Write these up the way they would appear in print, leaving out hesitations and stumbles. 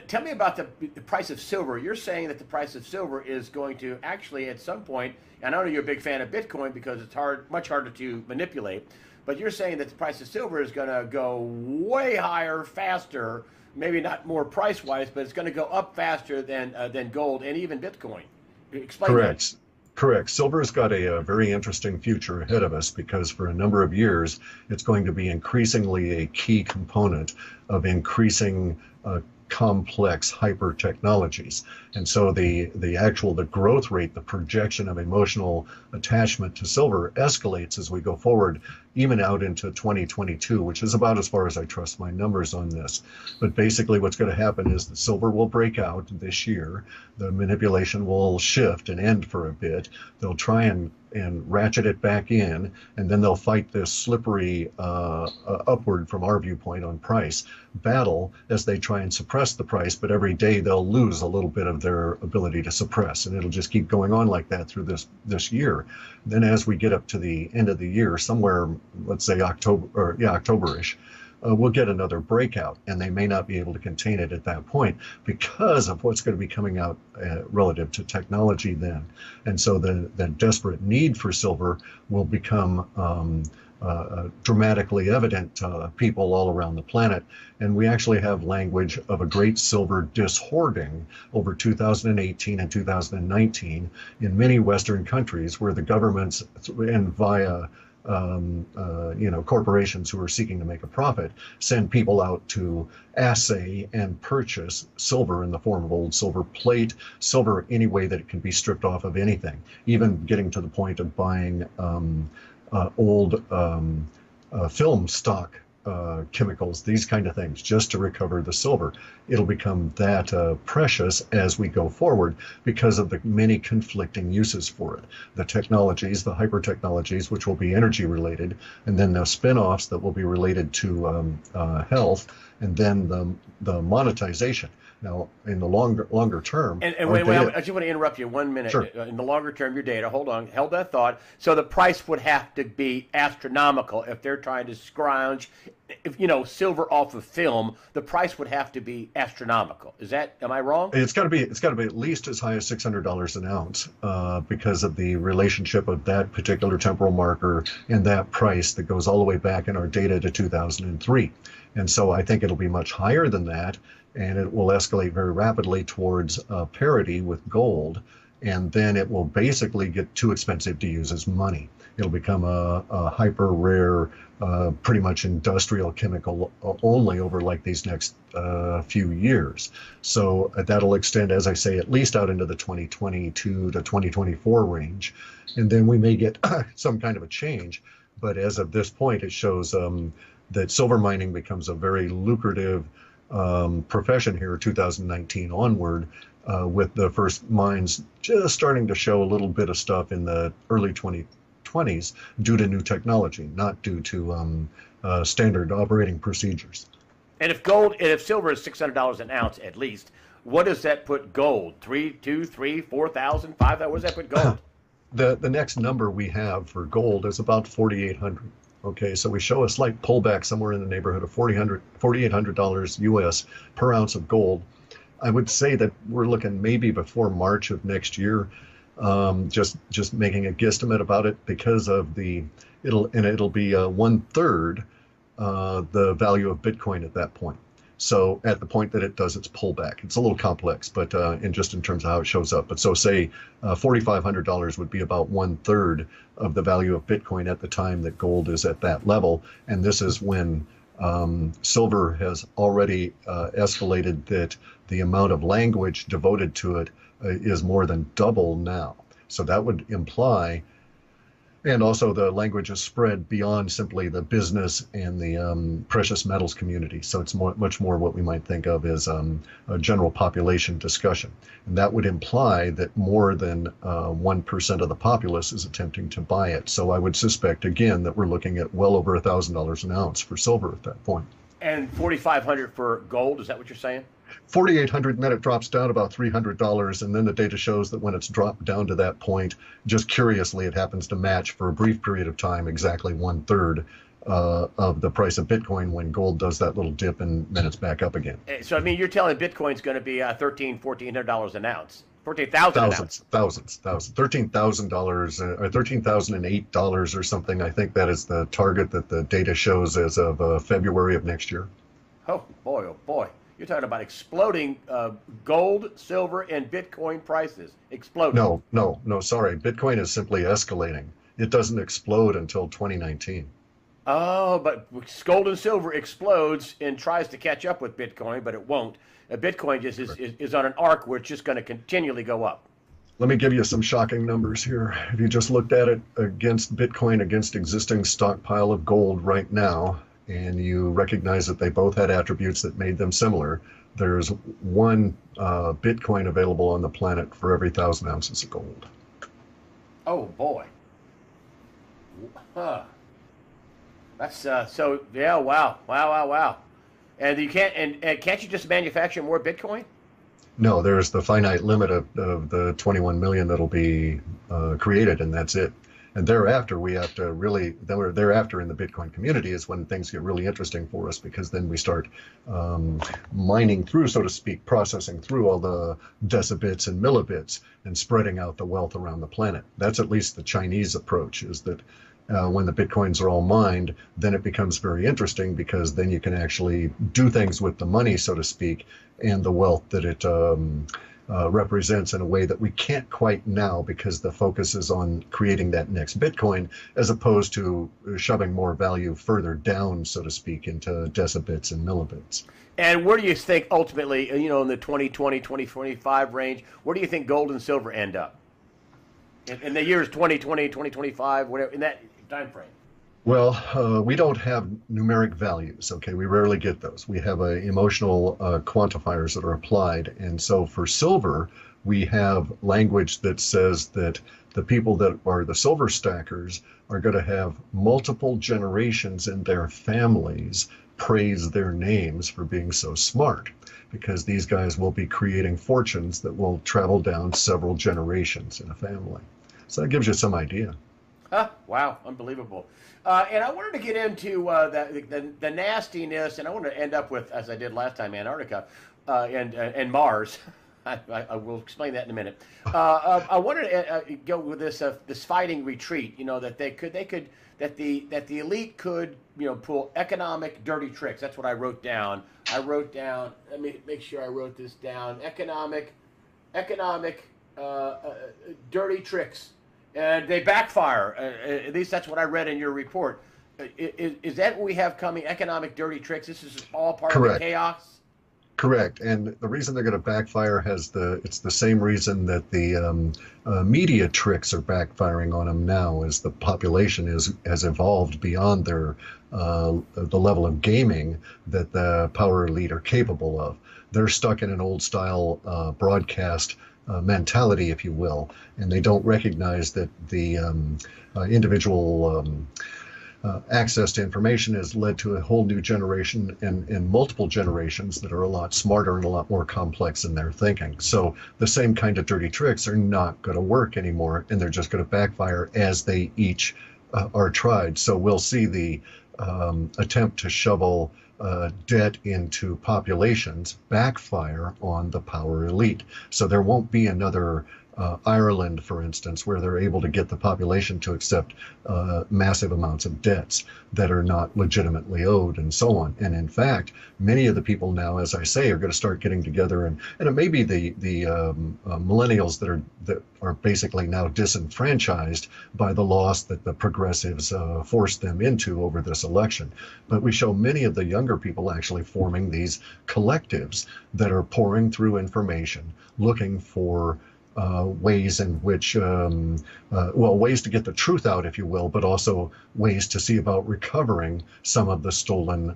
And tell me about the price of silver. You're saying that the price of silver is going to actually, at some point, and I know you're a big fan of Bitcoin because it's much harder to manipulate, but you're saying that the price of silver is going to go way higher, faster, maybe not more price-wise, but it's going to go up faster than gold and even Bitcoin. Explain Correct. that. Correct. Silver's got a very interesting future ahead of us because for a number of years, it's going to be increasingly a key component of increasing complex hyper technologies. And so the growth rate, the projection of emotional attachment to silver escalates as we go forward, even out into 2022, which is about as far as I trust my numbers on this. But basically what's going to happen is the silver will break out this year. The manipulation will shift and end for a bit. They'll try and ratchet it back in, and then they'll fight this slippery upward from our viewpoint on price battle as they try and suppress the price, but every day they'll lose a little bit of their ability to suppress, and it'll just keep going on like that through this year. Then as we get up to the end of the year, somewhere, let's say October-ish, we'll get another breakout, and they may not be able to contain it at that point because of what's going to be coming out relative to technology then. And so the desperate need for silver will become dramatically evident to people all around the planet. And we actually have language of a great silver dishoarding over 2018 and 2019 in many Western countries where the governments, and via corporations who are seeking to make a profit, send people out to assay and purchase silver in the form of old silver plate, silver any way that it can be stripped off of anything, even getting to the point of buying old film stock chemicals, these kind of things, just to recover the silver. It'll become that precious as we go forward because of the many conflicting uses for it. The technologies, the hyper technologies, which will be energy related, and then the spin-offs that will be related to health, and then the monetization. Now, in the longer term... And wait, I just want to interrupt you 1 minute. Sure. In the longer term, your data, hold that thought. So the price would have to be astronomical if they're trying to scrounge, silver off of film. The price would have to be astronomical. Am I wrong? It's got to be at least as high as $600 an ounce because of the relationship of that particular temporal marker and that price that goes all the way back in our data to 2003. And so I think it'll be much higher than that, and it will escalate very rapidly towards parity with gold, and then it will basically get too expensive to use as money. It'll become a hyper rare, pretty much industrial chemical only over like these next few years. So that'll extend, as I say, at least out into the 2022 to 2024 range, and then we may get some kind of a change. But as of this point, it shows that silver mining becomes a very lucrative profession here 2019 onward, with the first mines just starting to show a little bit of stuff in the early 2020s due to new technology, not due to standard operating procedures. And if silver is $600 an ounce at least, what does that put gold? 3, 2, 3, 4,000, 5,000? What does that put gold? The next number we have for gold is about 4,800. Okay, so we show a slight pullback somewhere in the neighborhood of $4,800 US per ounce of gold. I would say that we're looking maybe before March of next year, just making a guesstimate about it because of it'll be 1/3 the value of Bitcoin at that point. So at the point that it does its pullback, it's a little complex, but in terms of how it shows up. But so say $4,500 would be about 1/3 of the value of Bitcoin at the time that gold is at that level. And this is when silver has already escalated that the amount of language devoted to it is more than double now. So that would imply, and also the language is spread beyond simply the business and the precious metals community. So it's much more what we might think of as a general population discussion. And that would imply that more than 1% of the populace is attempting to buy it. So I would suspect, again, that we're looking at well over $1,000 an ounce for silver at that point. And $4,500 for gold, is that what you're saying? $4,800, and then it drops down about $300, and then the data shows that when it's dropped down to that point, just curiously, it happens to match for a brief period of time exactly 1/3 of the price of Bitcoin when gold does that little dip and then it's back up again. So, I mean, you're telling Bitcoin's going to be $1,400 an ounce. 14,000 an ounce. Thousands. $13,000 or $13,008 or something. I think that is the target that the data shows as of February of next year. Oh boy. You're talking about exploding gold, silver, and Bitcoin prices. Exploding. No, sorry. Bitcoin is simply escalating. It doesn't explode until 2019. Oh, but gold and silver explodes and tries to catch up with Bitcoin, but it won't. Bitcoin just is on an arc where it's just going to continually go up. Let me give you some shocking numbers here. If you just looked at it against Bitcoin, against existing stockpile of gold right now, and you recognize that they both had attributes that made them similar, there's one Bitcoin available on the planet for every 1,000 ounces of gold. Oh, boy. Huh. That's so, yeah, wow. And you can't, and can't you just manufacture more Bitcoin? No, there's the finite limit of the 21 million that'll be created, and that's it. And thereafter, we have to really, thereafter in the Bitcoin community is when things get really interesting for us, because then we start mining through, so to speak, processing through all the decibits and millibits and spreading out the wealth around the planet. That's at least the Chinese approach, is that when the Bitcoins are all mined, then it becomes very interesting, because then you can actually do things with the money, so to speak, and the wealth that it represents in a way that we can't quite now, because the focus is on creating that next Bitcoin as opposed to shoving more value further down, so to speak, into decibits and millibits. And where do you think ultimately, in the 2020, 2025 range, where do you think gold and silver end up? In the years 2020, 2025, whatever, in that time frame? Well, we don't have numeric values, okay? We rarely get those. We have emotional quantifiers that are applied. And so for silver, we have language that says that the people that are the silver stackers are going to have multiple generations in their families praise their names for being so smart, because these guys will be creating fortunes that will travel down several generations in a family. So that gives you some idea. Wow, unbelievable. And I wanted to get into the nastiness, and I want to end up with, as I did last time, Antarctica and Mars. I will explain that in a minute. I wanted to go with this fighting retreat. That that the elite could pull economic dirty tricks. That's what I wrote down. Let me make sure I wrote this down. Economic dirty tricks. And they backfire. At least that's what I read in your report. Is that what we have coming? Economic dirty tricks? This is all part of the chaos? Correct. And the reason they're going to backfire it's the same reason that the media tricks are backfiring on them now, as the population has evolved beyond the level of gaming that the power elite are capable of. They're stuck in an old style broadcast mentality, if you will, and they don't recognize that the individual access to information has led to a whole new generation and multiple generations that are a lot smarter and a lot more complex in their thinking. So the same kind of dirty tricks are not going to work anymore, and they're just going to backfire as they each are tried. So we'll see the attempt to shovel debt into populations backfire on the power elite. So there won't be another Ireland, for instance, where they're able to get the population to accept massive amounts of debts that are not legitimately owed, and so on. And in fact, many of the people now, as I say, are going to start getting together, and it may be the millennials that are basically now disenfranchised by the loss that the progressives forced them into over this election. But we show many of the younger people actually forming these collectives that are pouring through information, looking for ways in which, ways to get the truth out, if you will, but also ways to see about recovering some of the stolen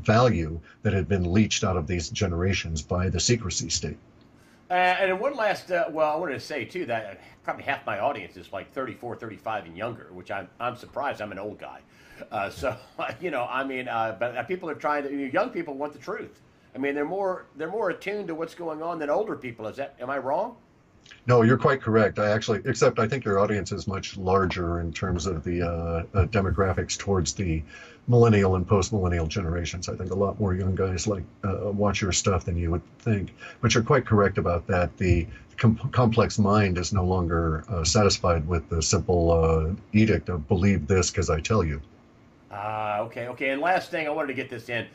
value that had been leached out of these generations by the secrecy state. And one last, I wanted to say, too, that probably half my audience is like 34, 35 and younger, which I'm surprised. I'm an old guy. But people are trying to, young people want the truth. I mean, they're more attuned to what's going on than older people. Am I wrong? No, you're quite correct. Except I think your audience is much larger in terms of the demographics towards the millennial and post-millennial generations. I think a lot more young guys watch your stuff than you would think. But you're quite correct about that. The complex mind is no longer satisfied with the simple edict of believe this because I tell you. Okay. And last thing, I wanted to get this in.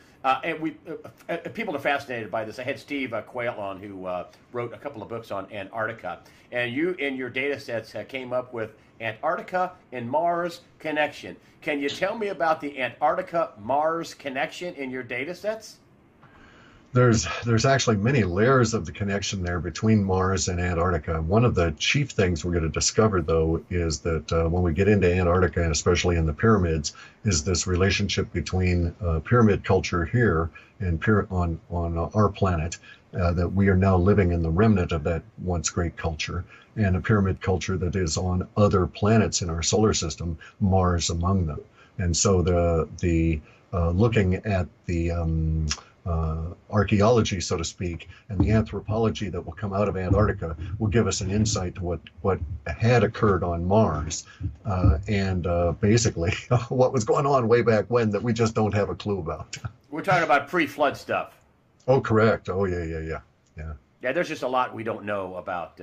People are fascinated by this. I had Steve Quayle on, who wrote a couple of books on Antarctica, and you in your data sets came up with Antarctica and Mars connection. Can you tell me about the Antarctica-Mars connection in your data sets? There's actually many layers of the connection there between Mars and Antarctica. One of the chief things we're going to discover, though, is that when we get into Antarctica, and especially in the pyramids, is this relationship between pyramid culture here and on our planet, that we are now living in the remnant of that once great culture, and a pyramid culture that is on other planets in our solar system, Mars among them. And so the looking at the archaeology, so to speak, and the anthropology that will come out of Antarctica will give us an insight to what had occurred on Mars, and basically what was going on way back when that we just don't have a clue about. We're talking about pre-flood stuff. Oh, correct. Oh, yeah. Yeah, there's just a lot we don't know about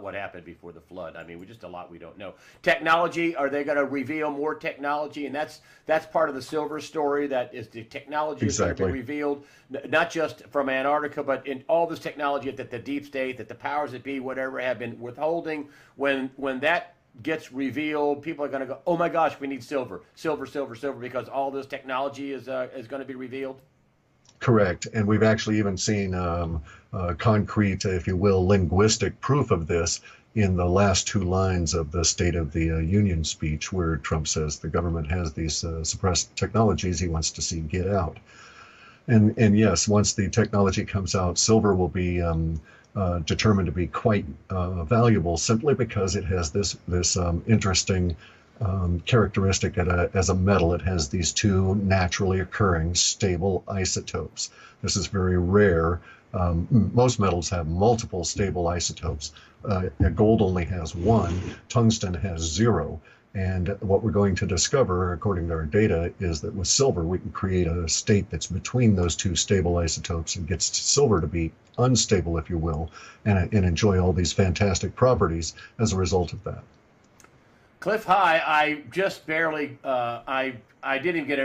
what happened before the flood. I mean, just a lot we don't know. Technology, are they going to reveal more technology? And that's part of the silver story, that is the technology is going to be revealed, not just from Antarctica, but in all this technology that the deep state, that the powers that be, whatever, have been withholding. When that gets revealed, people are going to go, oh my gosh, we need silver, because all this technology is going to be revealed. Correct. And we've actually even seen concrete, if you will, linguistic proof of this in the last two lines of the State of the Union speech, where Trump says the government has these suppressed technologies he wants to see get out. And yes, once the technology comes out, silver will be determined to be quite valuable, simply because it has this interesting characteristic as a metal. It has these two naturally occurring stable isotopes. This is very rare. Most metals have multiple stable isotopes. Gold only has one. Tungsten has zero. And what we're going to discover, according to our data, is that with silver, we can create a state that's between those two stable isotopes and gets silver to be unstable, if you will, and enjoy all these fantastic properties as a result of that. Cliff High, I just barely, I didn't get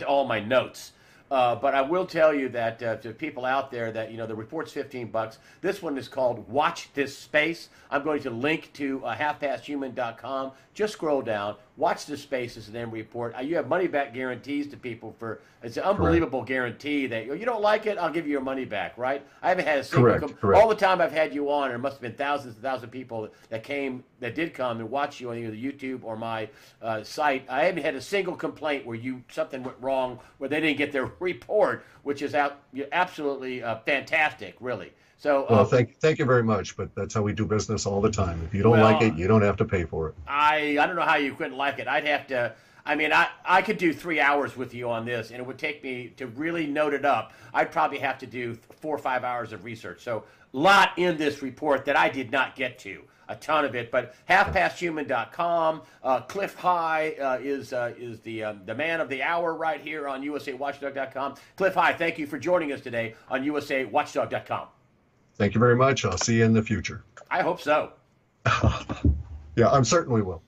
to all my notes, but I will tell you that to people out there that, the report's $15. This one is called Watch This Space. I'm going to link to halfpasthuman.com. Just scroll down, watch this space as an end report. You have money back guarantees to people it's an unbelievable guarantee that you don't like it, I'll give you your money back, right? I haven't had a single, all the time I've had you on, there must have been thousands and thousands of people that did come and watch you on either YouTube or my site. I haven't had a single complaint where something went wrong, where they didn't get their report, which is absolutely fantastic, really. So, well, thank you very much, but that's how we do business all the time. If you don't like it, you don't have to pay for it. I don't know how you couldn't like it. I'd have to, I could do 3 hours with you on this, and it would take me, to really note it up, I'd probably have to do 4 or 5 hours of research. So, a lot in this report that I did not get to, a ton of it. But halfpasthuman.com, Cliff High is the man of the hour right here on USAWatchdog.com. Cliff High, thank you for joining us today on USAWatchdog.com. Thank you very much. I'll see you in the future. I hope so. Yeah, I'm certain we will.